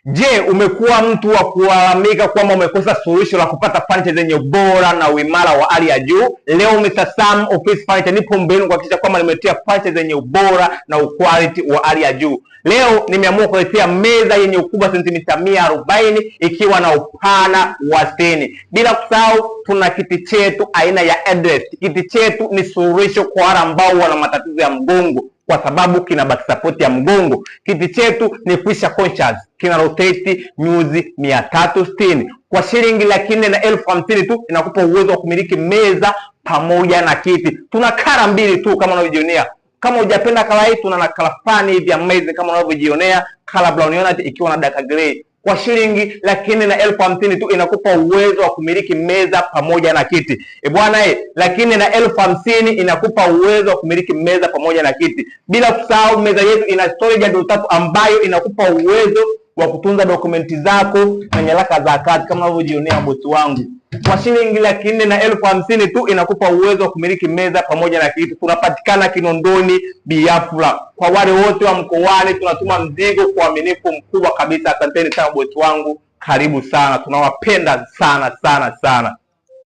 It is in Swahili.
Je, umekuwa mtu wa kulalamika kwamba umekosa suluhisho la kupata furniture zenye ubora na uimara wa hali ya juu? Leo Mr. Sam Office Furniture nipo mbele kuhakikisha kwamba nimetia furniture zenye ubora na quality wa hali ya juu. Leo nimeamua kuletea meza yenye ukubwa sentimita 140 ikiwa na upana wa 60. Bila kusahau tuna kiti chetu aina ya headrest. Kiti chetu ni suluhisho kwa wale ambao wana matatizo ya mgongo, kwa sababu kina back support ya mgongo. Kiti chetu ni Fisher Conscious, kina rotate nyuzi 360. Kwa shilingi 450,000 tu inakupa uwezo wa kumiliki meza pamoja na kiti. Tuna kala mbili tu kama unavyojionea. Kama hujapenda kala hii, tuna na kala fani hivi amazing kama unavyojionea, kala brown yonate ikiwa na dark grey. Kwa shilingi 450,000 tu inakupa uwezo wa kumiliki meza pamoja na kiti. Bwana 450,000 inakupa uwezo wa kumiliki meza pamoja na kiti. Bila kusahau meza yetu ina storage ya D3 ambayo inakupa uwezo wa kutunza dokumenti zako na nyaraka za kazi kama unavyojionea bosi wangu. Kwa shilingi 450,000 tu inakupa uwezo wa kumiliki meza pamoja na kiti. Tunapatikana Kinondoni Biafra. Kwa wale wote wa mkoani tunatuma mzigo kwa uaminifu mkubwa kabisa. Asanteni sana bosi wangu, karibu sana, tunawapenda sana sana sana.